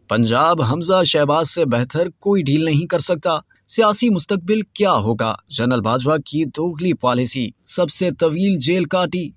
पंजाब हमजा शहबाज से बेहतर कोई डील नहीं कर सकता। सियासी मुस्तकबिल क्या होगा? जनरल बाजवा की दोगली पॉलिसी, सबसे तवील जेल काटी।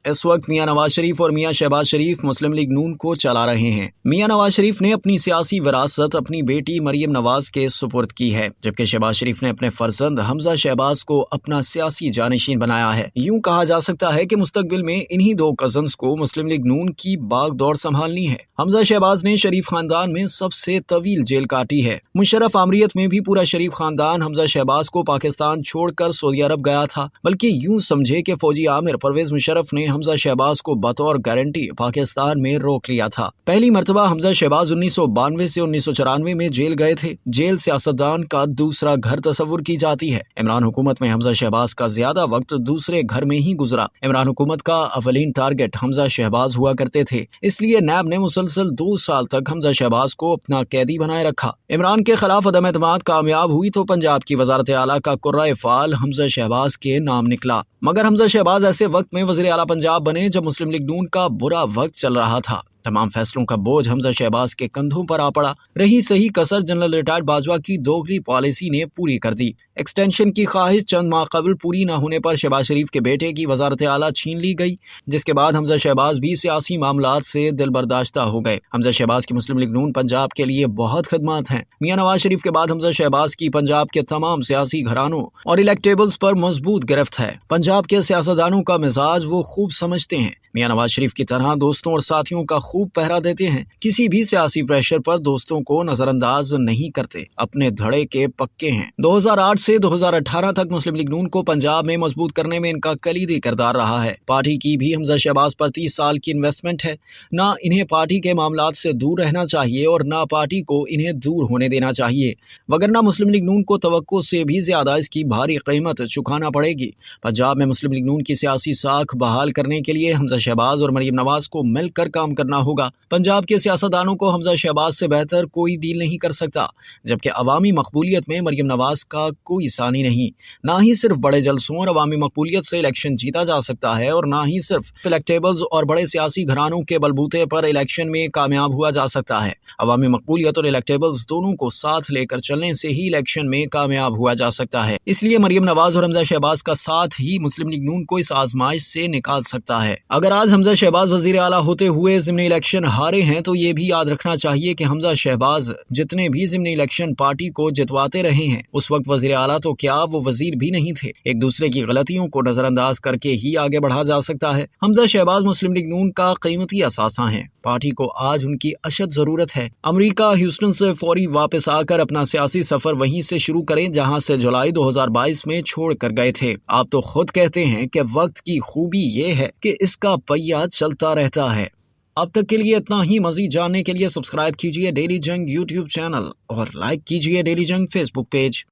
इस वक्त मियां नवाज शरीफ और मियां शहबाज शरीफ मुस्लिम लीग नून को चला रहे हैं। मियां नवाज शरीफ ने अपनी सियासी विरासत अपनी बेटी मरियम नवाज के सुपुर्द की है, जबकि शहबाज शरीफ ने अपने फर्जंद हमजा शहबाज को अपना सियासी जानशीन बनाया है। यूं कहा जा सकता है कि मुस्तकबिल में इन्हीं दो कजन्स को मुस्लिम लीग नून की बागडोर संभालनी है। हमजा शहबाज ने शरीफ खानदान में सबसे तवील जेल काटी है। मुशर्रफ आमरीत में भी पूरा शरीफ खानदान हमजा शहबाज को पाकिस्तान छोड़कर सऊदी अरब गया था, बल्कि यूं समझे कि फौजी आमिर परवेज मुशर्रफ ने हमजा शहबाज को बतौर गारंटी पाकिस्तान में रोक लिया था। पहली मर्तबा हमजा शहबाज 1992 से 1994 में जेल गए थे। जेल सियासतदान का दूसरा घर तस्वुर की जाती है। इमरान हुकूमत में हमजा शहबाज का ज्यादा वक्त दूसरे घर में ही गुजरा। इमरान हुकूमत का अवलीन टारगेट हमजा शहबाज हुआ करते थे, इसलिए नैब ने मुसलसल 2 साल तक हमजा शहबाज को अपना कैदी बनाए रखा। इमरान के खिलाफ अदम एतमाद कामयाब हुई तो पंजाब की वजारत आला का कुर्रा फाल हमजा शहबाज के नाम निकला। मगर हमजा शहबाज ऐसे वक्त में वज़ीर आला पंजाब बने जब मुस्लिम लीग नून का बुरा वक्त चल रहा था। तमाम फैसलों का बोझ हमजा शहबाज के कंधों पर आ पड़ा। रही सही कसर जनरल रिटायर्ड बाजवा की दोगली पॉलिसी ने पूरी कर दी। एक्सटेंशन की ख्वाहिश चंद माह कबल पूरी न होने पर शहबाज शरीफ के बेटे की वजारत आला छीन ली गई, जिसके बाद हमजा शहबाज भी सियासी मामलात से दिल बर्दाश्ता हो गए। हमजा शहबाज की मुस्लिम लीग नून पंजाब के लिए बहुत खदमात हैं। मियां नवाज शरीफ के बाद हमजा शहबाज की पंजाब के तमाम सियासी घरानों और इलेक्टेबल्स पर मजबूत गिरफ्त है। पंजाब के सियासतदानों का मिजाज वो खूब समझते हैं। मियां नवाज शरीफ की तरह दोस्तों और साथियों का खूब पहरा देते हैं। किसी भी सियासी प्रेशर पर दोस्तों को नजरअंदाज नहीं करते, अपने धड़े के पक्के हैं। 2008 से 2018 तक मुस्लिम लीग नून को पंजाब में मजबूत करने में इनका कलीदी किरदार रहा है। पार्टी की भी हमजा शहबाज पर 30 साल की इन्वेस्टमेंट है। ना इन्हें पार्टी के मामलात से दूर रहना चाहिए और ना पार्टी को इन्हें दूर होने देना चाहिए, वगरना मुस्लिम लीग नून को तवक्को से भी ज्यादा इसकी भारी कीमत चुकाना पड़ेगी। पंजाब में मुस्लिम लीग नून की सियासी साख बहाल करने के लिए हमजा शहबाज और मरियम नवाज को मिलकर काम करना होगा। पंजाब के सियासतदानों को हमजा शहबाज से बेहतर कोई डील नहीं कर सकता, जबकि अवामी मकबूलियत में मरियम नवाज का कोई सानी नहीं। ना ही सिर्फ बड़े जलसों और अवामी मकबूलियत से इलेक्शन जीता जा सकता है और ना ही सिर्फ इलेक्टेबल्स और बड़े सियासी घरानों के बलबूते पर इलेक्शन में कामयाब हुआ जा सकता है। अवामी मकबूलियत और इलेक्टेबल्स दोनों को साथ लेकर चलने से ही इलेक्शन में कामयाब हुआ जा सकता है। इसलिए मरियम नवाज और हमजा शहबाज का साथ ही मुस्लिम लीग नून को इस आजमाइश से निकाल सकता है। अगर आज हमजा शहबाज वजीर आला होते हुए ज़िमनी इलेक्शन हारे हैं तो ये भी याद रखना चाहिए कि हमजा शहबाज जितने भी ज़िमनी इलेक्शन पार्टी को जितवाते रहे हैं, उस वक्त वजीर आला तो क्या वो वजीर भी नहीं थे। एक दूसरे की गलतियों को नजरअंदाज करके ही आगे बढ़ा जा सकता है। हमजा शहबाज मुस्लिम लीग नून का कीमती असासा है। पार्टी को आज उनकी अशद जरूरत है। अमेरिका ह्यूस्टन से फौरी वापस आकर अपना सियासी सफर वहीं से शुरू करें जहां से जुलाई 2022 में छोड़ कर गए थे। आप तो खुद कहते हैं कि वक्त की खूबी ये है कि इसका पहिया चलता रहता है। अब तक के लिए इतना ही। मजीद जानने के लिए सब्सक्राइब कीजिए डेली जंग यूट्यूब चैनल और लाइक कीजिए डेली जंग फेसबुक पेज।